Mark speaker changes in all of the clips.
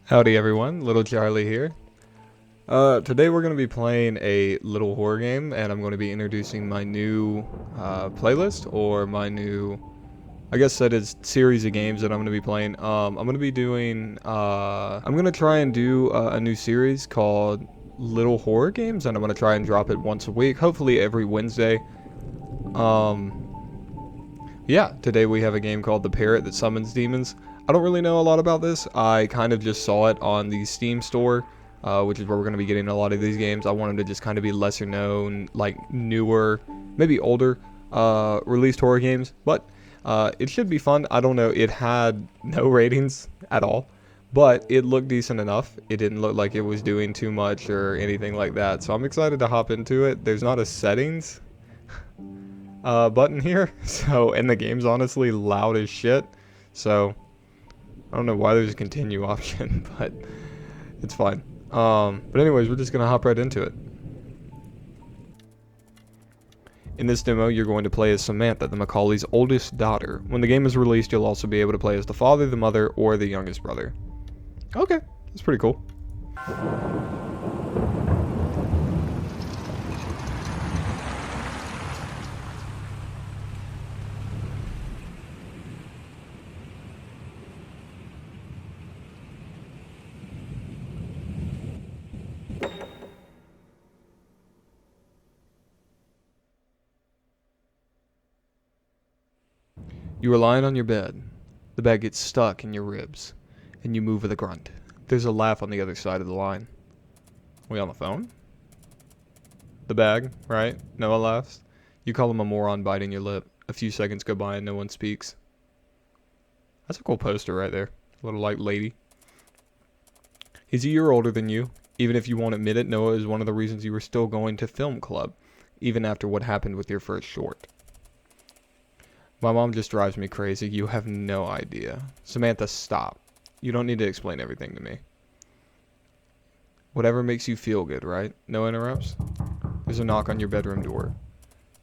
Speaker 1: Howdy everyone, little Charlie here. Today we're going to be playing a little horror game, and I'm going to be introducing my new playlist, or my new, I guess that is, series of games that I'm going to be playing. I'm going to be doing, I'm going to try and do a new series called Little Horror Games, and I'm going to try and drop it once a week, hopefully every Wednesday. Yeah, today we have a game called The Parrot That Summons Demons. I don't really know a lot about this. I kind of just saw it on the Steam store, which is where we're going to be getting a lot of these games. I want them to just kind of be lesser known, like newer, maybe older released horror games. But it should be fun. I don't know. It had no ratings at all, but it looked decent enough. It didn't look like it was doing too much or anything like that. So I'm excited to hop into it. There's not a settings button here, so, and the game's honestly loud as shit, so I don't know why there's a continue option, but it's fine. But anyways, we're just gonna hop right into it. In this demo, you're going to play as Samantha, the Macaulay's oldest daughter. When the game is released, you'll also be able to play as the father, the mother, or the youngest brother. Okay, that's pretty cool. You are lying on your bed. The bag gets stuck in your ribs, and you move with a grunt. There's a laugh on the other side of the line. We on the phone? The bag, right? Noah laughs. You call him a moron biting your lip. A few seconds go by and no one speaks. That's a cool poster right there. Little light lady. He's a year older than you. Even if you won't admit it, Noah is one of the reasons you were still going to film club, even after what happened with your first short. My mom just drives me crazy. You have no idea. Samantha, stop. You don't need to explain everything to me. Whatever makes you feel good, right? Noah interrupts. There's a knock on your bedroom door.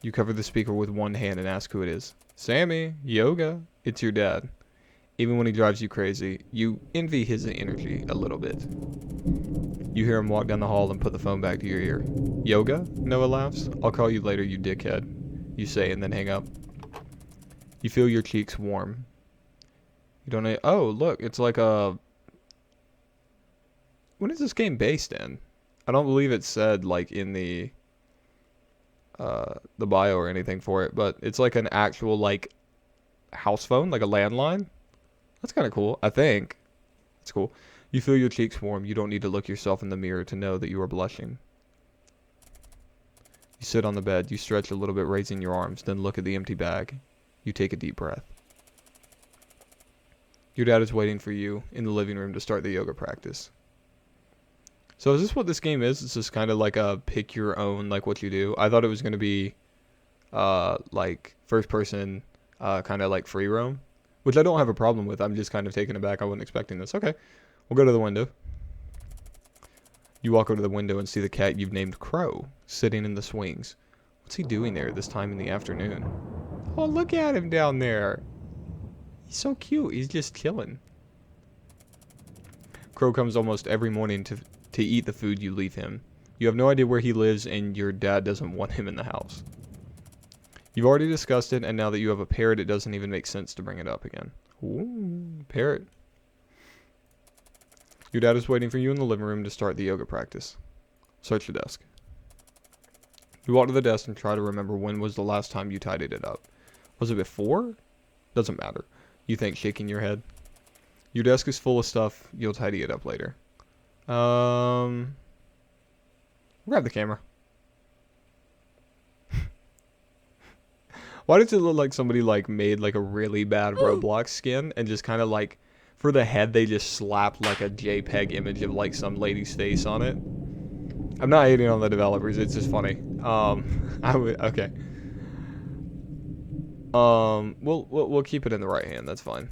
Speaker 1: You cover the speaker with one hand and ask who it is. Sammy, yoga. It's your dad. Even when he drives you crazy, you envy his energy a little bit. You hear him walk down the hall and put the phone back to your ear. Yoga? Noah laughs. I'll call you later, you dickhead. You say and then hang up. You feel your cheeks warm. You don't know. Oh, look, it's like a... When is this game based in? I don't believe it said, like, in the bio or anything for it, but it's like an actual, like, house phone, like a landline. That's kind of cool, I think. That's cool. You feel your cheeks warm. You don't need to look yourself in the mirror to know that you are blushing. You sit on the bed. You stretch a little bit, raising your arms, then look at the empty bag. You take a deep breath. Your dad is waiting for you in the living room to start the yoga practice. So is this what this game is? It's just kind of like a pick your own, like what you do. I thought it was going to be like first person, kind of like free roam, which I don't have a problem with. I'm just kind of taken aback. I wasn't expecting this. Okay, we'll go to the window. You walk over to the window and see the cat you've named Crow sitting in the swings. What's he doing there this time in the afternoon? Oh, look at him down there. He's so cute. He's just chilling. Crow comes almost every morning to eat the food you leave him. You have no idea where he lives, and your dad doesn't want him in the house. You've already discussed it, and now that you have a parrot, it doesn't even make sense to bring it up again. Ooh, parrot. Your dad is waiting for you in the living room to start the yoga practice. Search your desk. You walk to the desk and try to remember when was the last time you tidied it up. Was it before? Doesn't matter. You think, shaking your head. Your desk is full of stuff. You'll tidy it up later. Grab the camera. Why does it look like somebody like made like a really bad Roblox skin and just kind of like for the head they just slapped like a JPEG image of like some lady's face on it? I'm not hating on the developers. It's just funny. Okay. We'll keep it in the right hand. That's fine.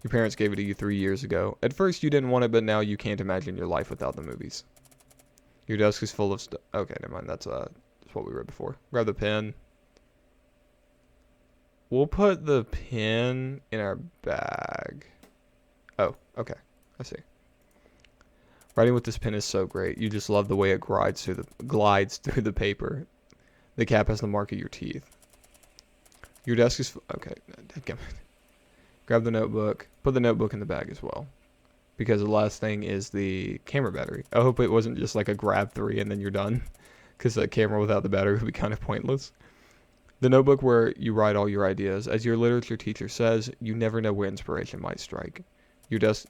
Speaker 1: Your parents gave it to you 3 years ago. At first you didn't want it, but now you can't imagine your life without the movies. Your desk is full of stuff. Okay, never mind. That's what we read before. Grab the pen. We'll put the pen in our bag. Oh, okay. I see. Writing with this pen is so great. You just love the way it glides through the paper. The cap has the mark of your teeth. Your desk is... Okay. Grab the notebook. Put the notebook in the bag as well. Because the last thing is the camera battery. I hope it wasn't just like a grab 3 and then you're done. Because a camera without the battery would be kind of pointless. The notebook where you write all your ideas. As your literature teacher says, you never know where inspiration might strike. Your desk...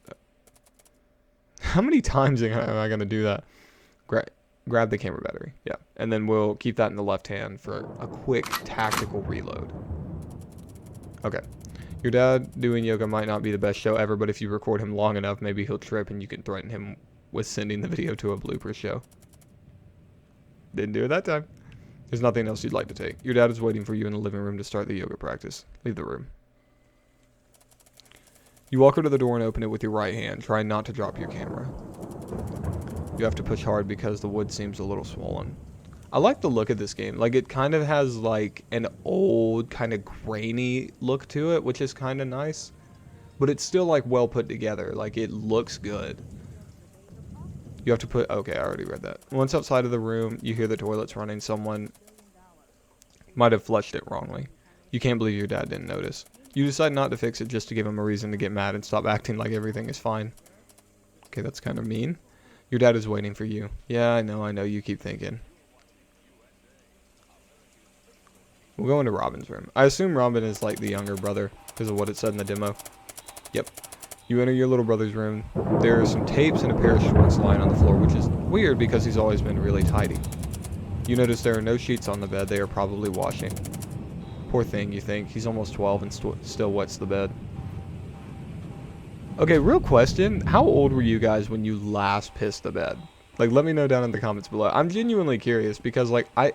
Speaker 1: How many times am I going to do that? Grab the camera battery. Yeah. And then we'll keep that in the left hand for a quick tactical reload. Okay. Your dad doing yoga might not be the best show ever, but if you record him long enough, maybe he'll trip and you can threaten him with sending the video to a blooper show. Didn't do it that time. There's nothing else you'd like to take. Your dad is waiting for you in the living room to start the yoga practice. Leave the room. You walk over to the door and open it with your right hand. Try not to drop your camera. You have to push hard because the wood seems a little swollen. I like the look of this game. Like, it kind of has like an old kind of grainy look to it, which is kind of nice. But it's still like well put together. Like, it looks good. You have to put... Okay, I already read that. Once outside of the room, you hear the toilets running. Someone might have flushed it wrongly. You can't believe your dad didn't notice. You decide not to fix it just to give him a reason to get mad and stop acting like everything is fine. Okay, that's kind of mean. Your dad is waiting for you. Yeah, I know, you keep thinking. We'll go into Robin's room. I assume Robin is like the younger brother because of what it said in the demo. Yep. You enter your little brother's room. There are some tapes and a pair of shorts lying on the floor, which is weird because he's always been really tidy. You notice there are no sheets on the bed. They are probably washing. Poor thing, you think. He's almost 12 and still wets the bed. Okay, real question. How old were you guys when you last pissed the bed? Like, let me know down in the comments below. I'm genuinely curious because, like, I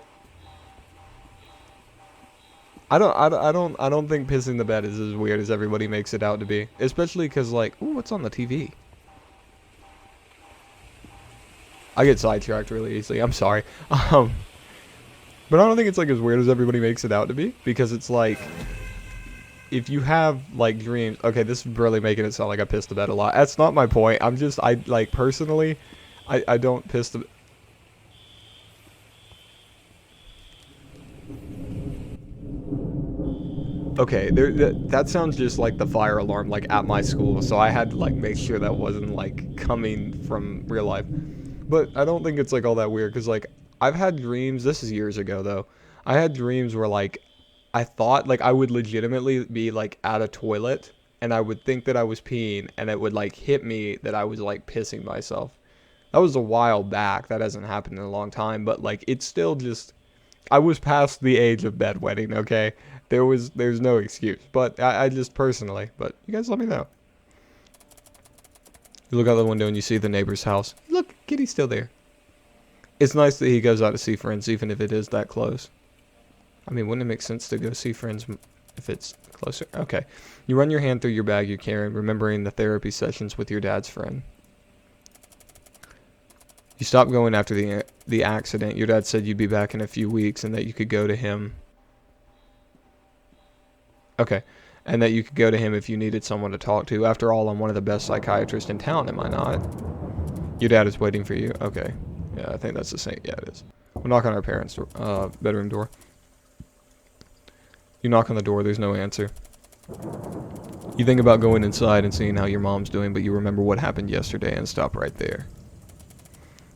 Speaker 1: don't think pissing the bed is as weird as everybody makes it out to be. Especially because, like, ooh, what's on the TV? I get sidetracked really easily. I'm sorry. But I don't think it's like as weird as everybody makes it out to be, because it's like, if you have like dreams, okay, this is really making it sound like I piss the bed a lot. That's not my point. I like personally, I don't piss the. Okay, that sounds just like the fire alarm like at my school, so I had to like make sure that wasn't like coming from real life. But I don't think it's like all that weird, because like I've had dreams, this is years ago though, I had dreams where like I thought like I would legitimately be like at a toilet and I would think that I was peeing and it would like hit me that I was like pissing myself. That was a while back. That hasn't happened in a long time, but like it's still just, I was past the age of bedwetting, okay? There's no excuse, but I just personally, but you guys let me know. You look out the window and you see the neighbor's house. Look, Kitty's still there. It's nice that he goes out to see friends, even if it is that close. I mean, wouldn't it make sense to go see friends if it's closer? Okay. You run your hand through your bag you're carrying, remembering the therapy sessions with your dad's friend. You stop going after the accident. Your dad said you'd be back in a few weeks and that you could go to him. Okay. And that you could go to him if you needed someone to talk to. After all, I'm one of the best psychiatrists in town, am I not? Your dad is waiting for you. Okay. Yeah, I think that's the same. Yeah, it is. We'll knock on our parents' bedroom door. You knock on the door. There's no answer. You think about going inside and seeing how your mom's doing, but you remember what happened yesterday and stop right there.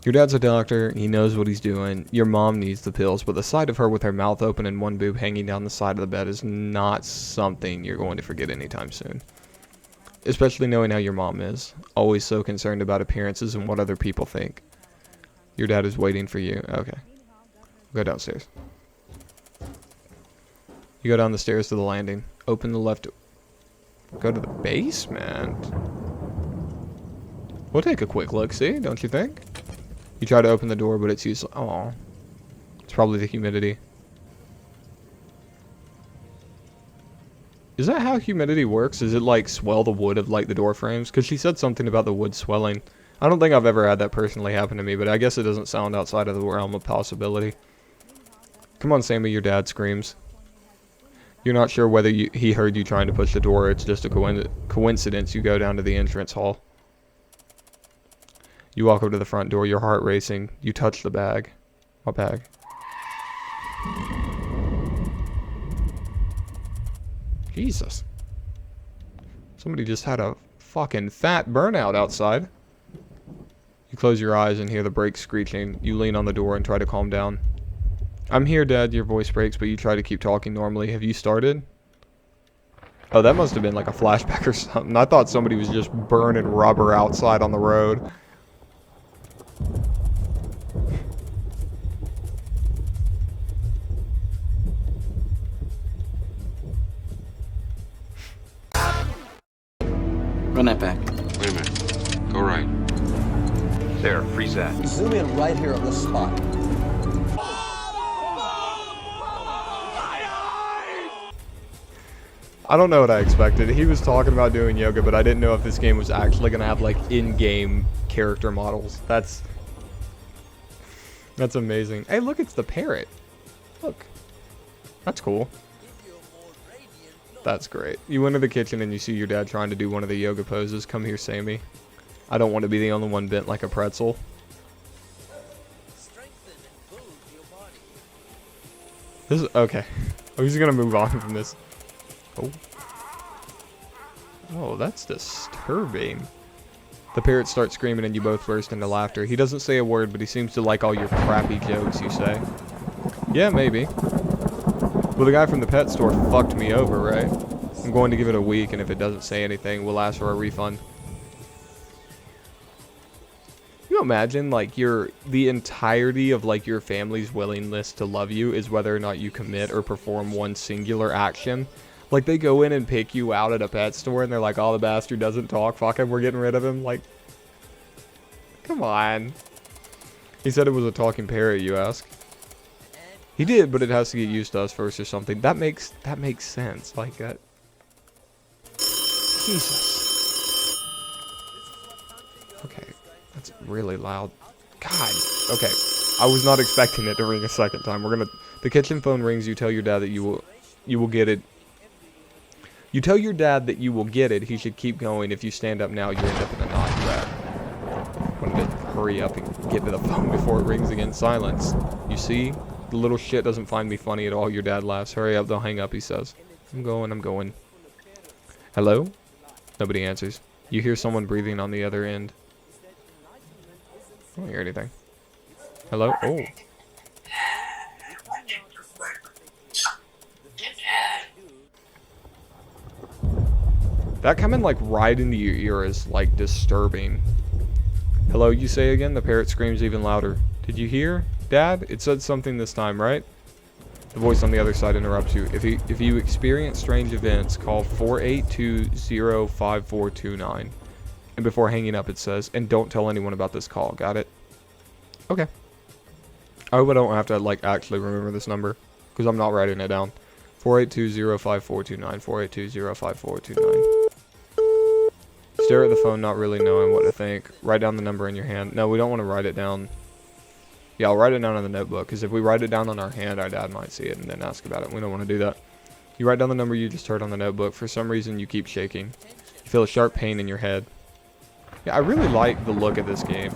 Speaker 1: Your dad's a doctor. He knows what he's doing. Your mom needs the pills, but the sight of her with her mouth open and one boob hanging down the side of the bed is not something you're going to forget anytime soon. Especially knowing how your mom is. Always so concerned about appearances and what other people think. Your dad is waiting for you. Okay. Go downstairs. You go down the stairs to the landing. Open the left. Go to the basement. We'll take a quick look, see? Don't you think? You try to open the door, but it's useless. Oh. It's probably the humidity. Is that how humidity works? Is it like swell the wood of like the door frames? Because she said something about the wood swelling. I don't think I've ever had that personally happen to me, but I guess it doesn't sound outside of the realm of possibility. Come on, Sammy, your dad screams. You're not sure whether he heard you trying to push the door or it's just a coincidence you go down to the entrance hall. You walk up to the front door, your heart racing. You touch the bag. What bag? Jesus. Somebody just had a fucking fat burnout outside. You close your eyes and hear the brakes screeching. You lean on the door and try to calm down. I'm here, Dad. Your voice breaks, but you try to keep talking normally. Have you started? Oh, that must have been like a flashback or something. I thought somebody was just burning rubber outside on the road.
Speaker 2: Run that back.
Speaker 3: Wait a minute. Go right.
Speaker 4: There, freeze that.
Speaker 5: Zoom in right here on this spot.
Speaker 1: I don't know what I expected. He was talking about doing yoga, but I didn't know if this game was actually going to have like in-game character models. That's amazing. Hey, look, it's the parrot. Look. That's cool. That's great. You enter the kitchen and you see your dad trying to do one of the yoga poses. Come here, Sammy. I don't want to be the only one bent like a pretzel. This is okay. I'm just gonna move on from this. Oh. Oh, that's disturbing. The parrot starts screaming and you both burst into laughter. He doesn't say a word, but he seems to like all your crappy jokes you say. Yeah, maybe. Well, the guy from the pet store fucked me over, right? I'm going to give it a week, and if it doesn't say anything, we'll ask for a refund. You imagine, like, the entirety of, like, your family's willingness to love you is whether or not you commit or perform one singular action. Like, they go in and pick you out at a pet store, and they're like, oh, the bastard doesn't talk, fuck him, we're getting rid of him. Like, come on. He said it was a talking parrot, you ask. He did, but it has to get used to us first or something. That makes sense. Like that. Jesus. Okay, that's really loud. God. Okay, I was not expecting it to ring a second time. The kitchen phone rings. You tell your dad that you will get it. You tell your dad that you will get it. He should keep going. If you stand up now, you end up in a knot. I wanted to hurry up and get to the phone before it rings again. Silence. You see? The little shit doesn't find me funny at all. Your dad laughs. Hurry up, they'll hang up, he says. I'm going. Hello? Nobody answers. You hear someone breathing on the other end. I don't hear anything. Hello? Oh. That coming like right into your ear is like disturbing. Hello, you say again? The parrot screams even louder. Did you hear? Dad, it said something this time, right? The voice on the other side interrupts you. If you experience strange events, call 48205429. And before hanging up, it says, and don't tell anyone about this call. Got it? Okay. I hope I don't have to, like, actually remember this number, because I'm not writing it down. 48205429. 48205429. Stare at the phone, not really knowing what to think. Write down the number in your hand. No, we don't want to write it down. Yeah, I'll write it down on the notebook, because if we write it down on our hand, our dad might see it and then ask about it. We don't want to do that. You write down the number you just heard on the notebook. For some reason, you keep shaking. You feel a sharp pain in your head. Yeah, I really like the look of this game.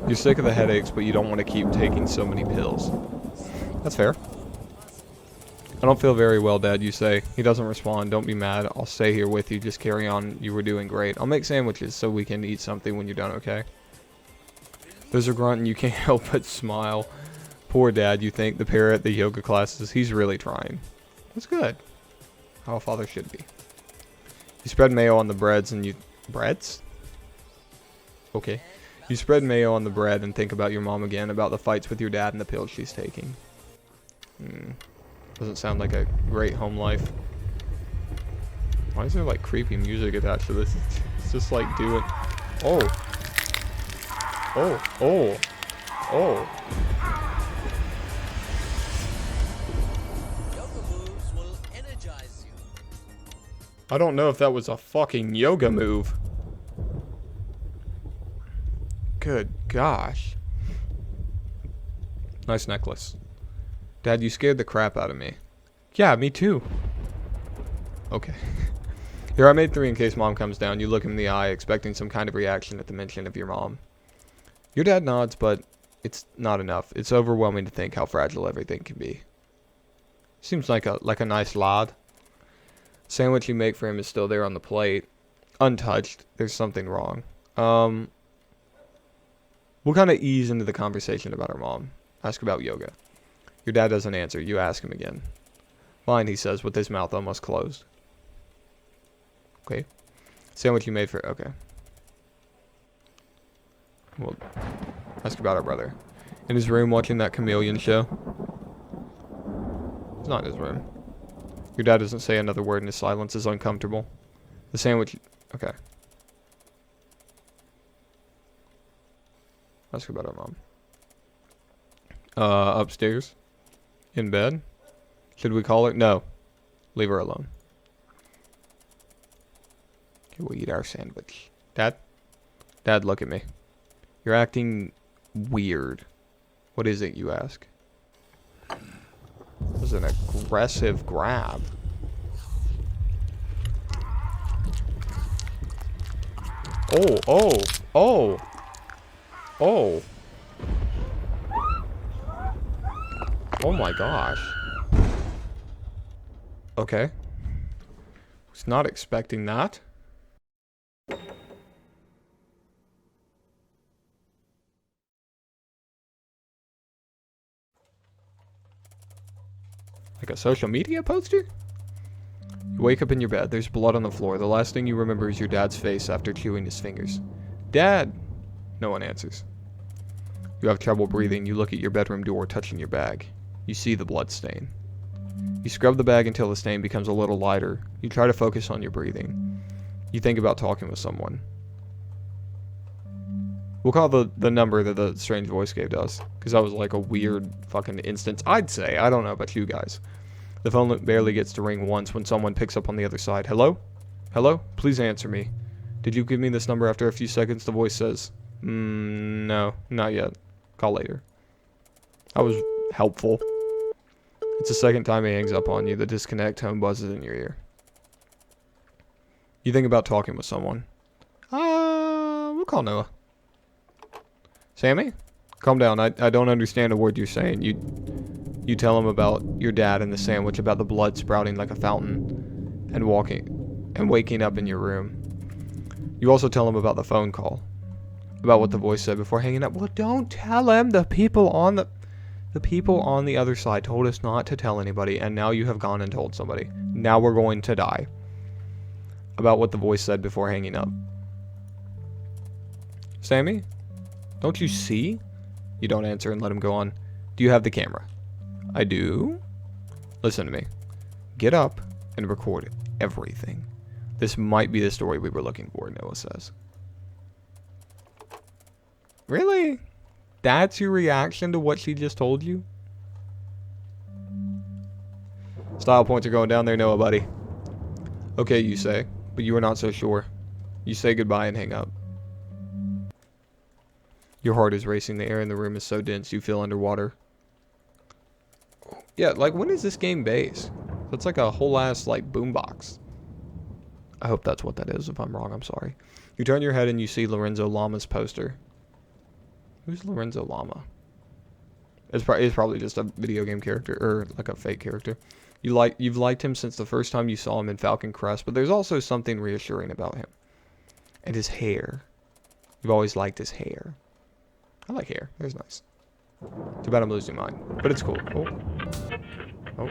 Speaker 1: You're sick of the headaches, but you don't want to keep taking so many pills. That's fair. I don't feel very well, Dad, you say. He doesn't respond. Don't be mad. I'll stay here with you. Just carry on. You were doing great. I'll make sandwiches so we can eat something when you're done, okay? There's a grunt and you can't help but smile. Poor Dad, you think. The parrot, the yoga classes, he's really trying. That's good. How a father should be. You spread mayo on the breads and you... Breads? Okay. You spread mayo on the bread and think about your mom again, about the fights with your dad and the pills she's taking. Doesn't sound like a great home life. Why is there like creepy music attached to this? It's just like doing... Oh. Oh. Oh. Oh. I don't know if that was a fucking yoga move. Good gosh. Nice necklace. Dad, you scared the crap out of me. Yeah, me too. Okay. Here, I made 3 in case mom comes down. You look him in the eye, expecting some kind of reaction at the mention of your mom. Your dad nods, but it's not enough. It's overwhelming to think how fragile everything can be. Seems like a nice lad. Sandwich you make for him is still there on the plate. Untouched. There's something wrong. We'll kind of ease into the conversation about our mom. Ask about yoga. Your dad doesn't answer. You ask him again. Fine, he says, with his mouth almost closed. Okay. Sandwich you made for... Okay. Well, ask about our brother. In his room watching that chameleon show. It's not in his room. Your dad doesn't say another word and his silence is uncomfortable. The sandwich... Okay. Ask about our mom. Upstairs. In bed. Should we call her? No. Leave her alone. Okay, we'll eat our sandwich. Dad? Dad, look at me. You're acting weird. What is it, you ask? This is an aggressive grab. Oh, oh, oh. Oh. Oh my gosh. Okay. Was not expecting that. Like a social media poster? You wake up in your bed. There's blood on the floor. The last thing you remember is your dad's face after chewing his fingers. Dad! No one answers. You have trouble breathing. You look at your bedroom door, touching your bag. You see the blood stain. You scrub the bag until the stain becomes a little lighter. You try to focus on your breathing. You think about talking with someone. We'll call the number that the strange voice gave to us, because that was like a weird fucking instance, I'd say. I don't know about you guys. The phone barely gets to ring once when someone picks up on the other side. Hello? Hello? Please answer me. Did you give me this number? After a few seconds, the voice says, no, not yet. Call later. That was helpful. It's the second time he hangs up on you. The disconnect tone buzzes in your ear. You think about talking with someone. We'll call Noah. Sammy? Calm down. I don't understand a word you're saying. You tell him about your dad and the sandwich, about the blood sprouting like a fountain and waking up in your room. You also tell him about the phone call. About what the voice said before hanging up. Well, don't tell him. The people on the other side told us not to tell anybody, and now you have gone and told somebody. Now we're going to die. About what the voice said before hanging up. Sammy? Don't you see? You don't answer and let him go on. Do you have the camera? I do. Listen to me. Get up and record everything. This might be the story we were looking for, Noah says. Really? That's your reaction to what she just told you? Style points are going down there, Noah, buddy. Okay, you say, but you are not so sure. You say goodbye and hang up. Your heart is racing. The air in the room is so dense you feel underwater. Yeah, like, when is this game based? That's like a whole ass, like, boombox. I hope that's what that is. If I'm wrong, I'm sorry. You turn your head and you see Lorenzo Lama's poster. Who's Lorenzo Lama? It's probably just a video game character, or like a fake character. You've liked him since the first time you saw him in Falcon Crest, but there's also something reassuring about him. And his hair. You've always liked his hair. I like hair. Hair's nice. Too bad I'm losing mine. But it's cool. Oh. Oh.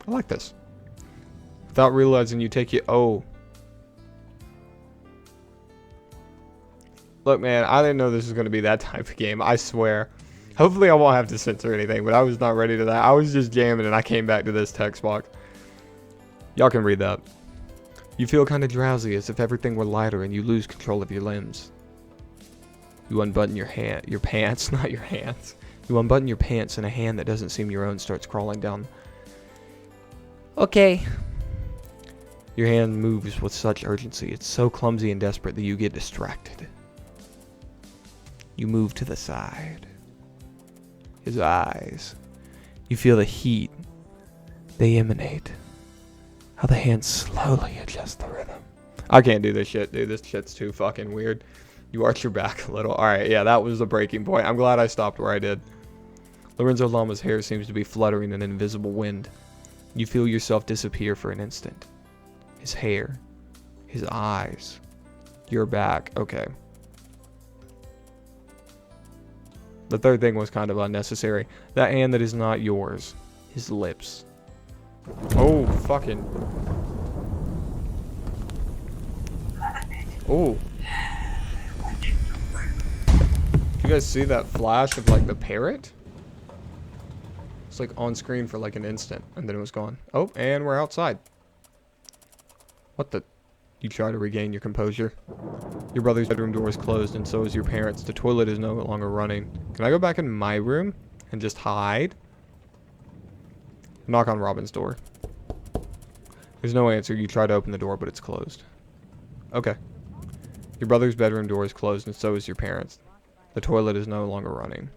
Speaker 1: I like this. Without realizing you take you... Oh. Look, man, I didn't know this was going to be that type of game. I swear. Hopefully I won't have to censor anything, but I was not ready to that. I was just jamming and I came back to this text box. Y'all can read that. You feel kind of drowsy, as if everything were lighter, and you lose control of your limbs. You unbutton your pants, not your hands. You unbutton your pants, and a hand that doesn't seem your own starts crawling down. Okay. Your hand moves with such urgency. It's so clumsy and desperate that you get distracted. You move to the side. his eyes. You feel the heat. They emanate. How the hands slowly adjust the rhythm. I can't do this shit, dude. This shit's too fucking weird. You arch your back a little. Alright, yeah, that was the breaking point. I'm glad I stopped where I did. Lorenzo Lama's hair seems to be fluttering in an invisible wind. You feel yourself disappear for an instant. His hair. His eyes. Your back. Okay. The third thing was kind of unnecessary. That hand that is not yours. His lips. Oh, fucking. Oh. You guys see that flash of like the parrot? It's like on screen for like an instant and then it was gone. Oh, and we're outside. What the? You try to regain your composure. Your brother's bedroom door is closed and so is your parents'. The toilet is no longer running. Can I go back in my room and just hide? Knock on Robin's door. There's no answer. You try to open the door, but it's closed. Okay. Your brother's bedroom door is closed and so is your parents'. The toilet is no longer running.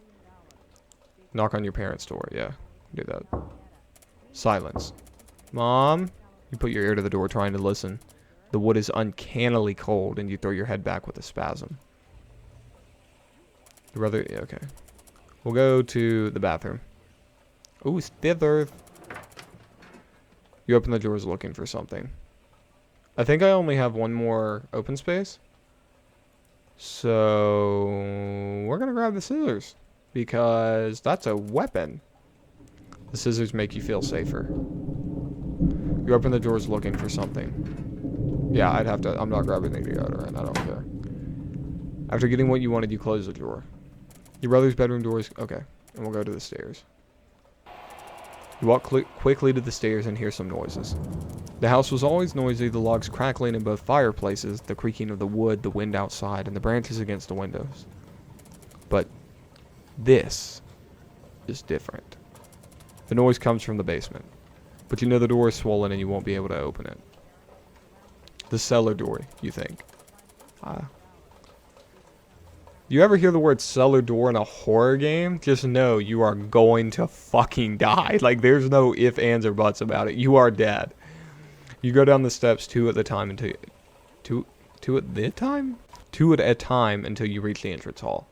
Speaker 1: Knock on your parents' door. Yeah, do that. Silence. Mom? You put your ear to the door trying to listen. The wood is uncannily cold and you throw your head back with a spasm. Your brother... Yeah, okay. We'll go to the bathroom. Ooh, it's thither. You open the drawers looking for something. I think I only have one more open space. So we're gonna grab the scissors because that's a weapon. The scissors make you feel safer. You open the drawers looking for something. Yeah, I'd have to. I'm not grabbing the deodorant. I don't care. After getting what you wanted, you close the drawer. Your brother's bedroom door is okay, and we'll go to the stairs. You walk quickly to the stairs and hear some noises. The house was always noisy, the logs crackling in both fireplaces, the creaking of the wood, the wind outside, and the branches against the windows. But this is different. The noise comes from the basement, but you know the door is swollen and you won't be able to open it. The cellar door, you think. You ever hear the word cellar door in a horror game? Just know you are going to fucking die. Like, there's no ifs, ands, or buts about it. You are dead. You go down the steps two at a time until you reach the entrance hall.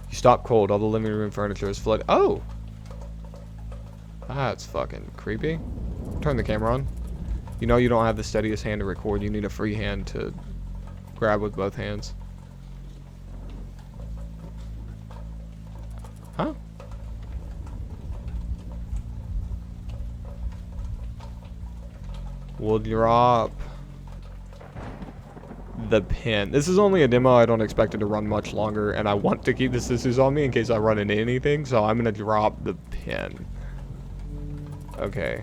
Speaker 1: You stop cold. All the living room furniture is flooded. Oh! That's fucking creepy. Turn the camera on. You know you don't have the steadiest hand to record. You need a free hand to grab with both hands. Huh? We'll drop the pin. This is only a demo. I don't expect it to run much longer, and I want to keep the scissors on me in case I run into anything, so I'm gonna drop the pin. Okay.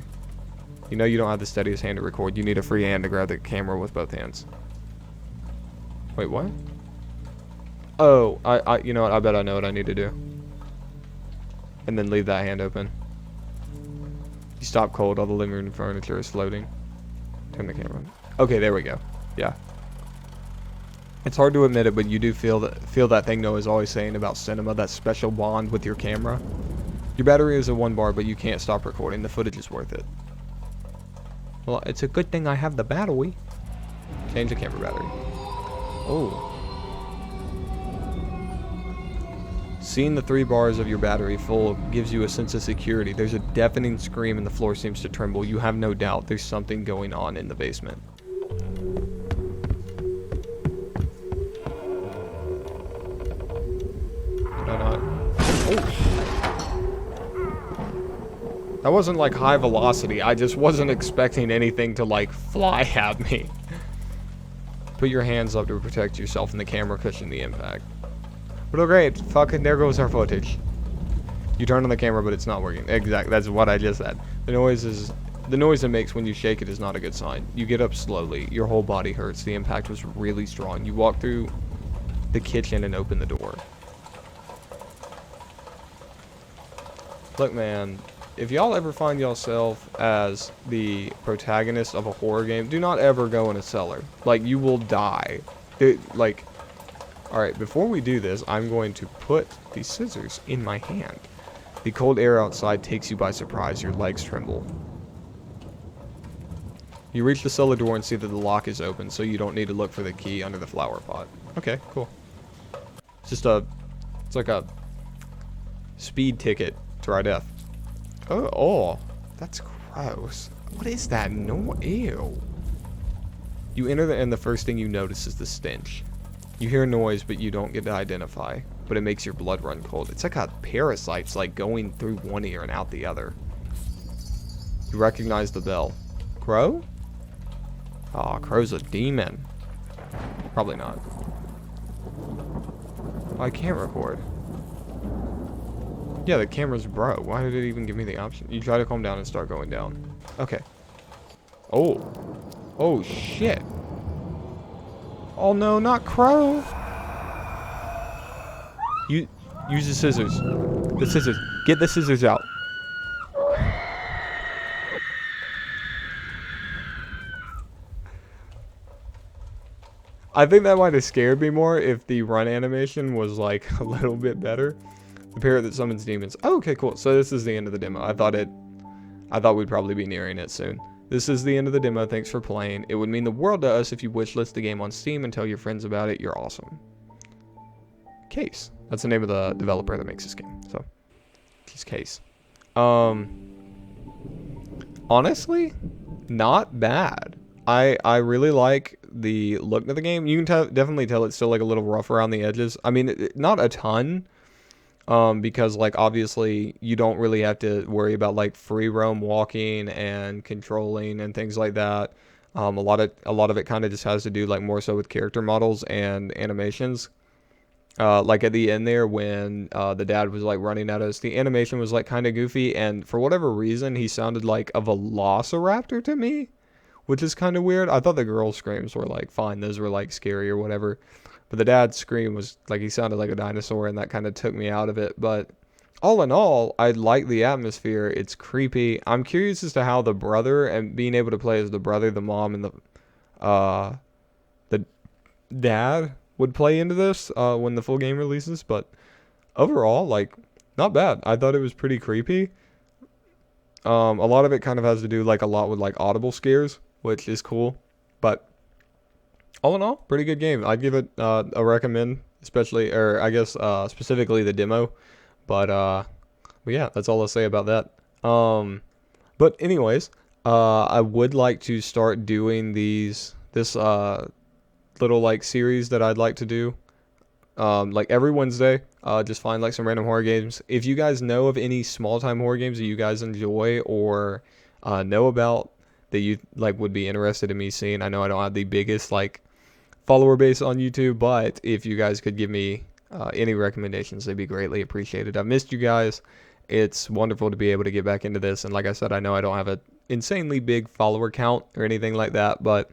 Speaker 1: You know you don't have the steadiest hand to record. You need a free hand to grab the camera with both hands. Wait, what? Oh, you know what? I bet I know what I need to do. And then leave that hand open. You stop cold. All the living room furniture is floating. Turn the camera on. Okay, there we go. Yeah. It's hard to admit it, but you do feel that thing Noah's always saying about cinema, that special bond with your camera. Your battery is at 1 bar, but you can't stop recording. The footage is worth it. Well, it's a good thing I have the battery. Change the camera battery. Oh. Seeing the 3 bars of your battery full gives you a sense of security. There's a deafening scream and the floor seems to tremble. You have no doubt there's something going on in the basement. Did I not? Oh. That wasn't like high velocity. I just wasn't expecting anything to like fly at me. Put your hands up to protect yourself and the camera cushion the impact. But oh great, fucking there goes our footage. You turn on the camera but it's not working. Exactly, that's what I just said. The noise it makes when you shake it is not a good sign. You get up slowly, your whole body hurts, the impact was really strong. You walk through the kitchen and open the door. Look man, if y'all ever find yourself as the protagonist of a horror game, do not ever go in a cellar. Like, you will die. Alright, before we do this, I'm going to put the scissors in my hand. The cold air outside takes you by surprise. Your legs tremble. You reach the cellar door and see that the lock is open, so you don't need to look for the key under the flower pot. Okay, cool. It's just it's like a speed ticket to our death. Oh, that's gross. What is that? No, ew. You enter and the first thing you notice is the stench. You hear a noise, but you don't get to identify. But it makes your blood run cold. It's like a parasite's like going through one ear and out the other. You recognize the bell. Crow? Aw, Crow's a demon. Probably not. Oh, I can't record. Yeah, the camera's broke. Why did it even give me the option? You try to calm down and start going down. Okay. Oh. Oh, shit. Oh, no, not Crow. You use the scissors. The scissors. Get the scissors out. I think that might have scared me more if the run animation was like a little bit better. The parrot that summons demons. Oh, okay, cool. So this is the end of the demo. I thought we'd probably be nearing it soon. This is the end of the demo. Thanks for playing. It would mean the world to us if you wishlist the game on Steam and tell your friends about it. You're awesome. Case. That's the name of the developer that makes this game. So, just Case. Honestly, not bad. I really like the look of the game. You can definitely tell it's still like a little rough around the edges. I mean, not a ton. Because like obviously you don't really have to worry about like free roam walking and controlling and things like that. A lot of it kind of just has to do like more so with character models and animations. Like at the end there when the dad was like running at us, the animation was like kind of goofy, and for whatever reason he sounded like a velociraptor to me, which is kind of weird. I thought the girl screams were like fine, those were like scary or whatever. But the dad's scream was like he sounded like a dinosaur, and that kind of took me out of it. But all in all, I like the atmosphere. It's creepy. I'm curious as to how the brother, and being able to play as the brother, the mom, and the dad would play into this when the full game releases. But overall, like, not bad. I thought it was pretty creepy. A lot of it kind of has to do like a lot with like audible scares, which is cool. But all in all, pretty good game. I'd give it a recommend, especially, or I guess specifically the demo. But yeah, that's all I'll say about that. But anyways, I would like to start doing this little like series that I'd like to do. Like every Wednesday, just find like some random horror games. If you guys know of any small time horror games that you guys enjoy or know about that you like would be interested in me seeing, I know I don't have the biggest like follower base on YouTube, but if you guys could give me any recommendations, they'd be greatly appreciated. I've missed you guys. It's wonderful to be able to get back into this, and like I said, I know I don't have an insanely big follower count or anything like that, but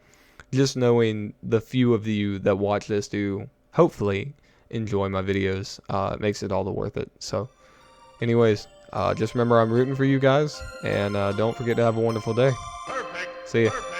Speaker 1: just knowing the few of you that watch this do hopefully enjoy my videos makes it all the worth it. So anyways, just remember I'm rooting for you guys, and don't forget to have a wonderful day.
Speaker 2: Perfect.
Speaker 1: See ya.
Speaker 2: Perfect.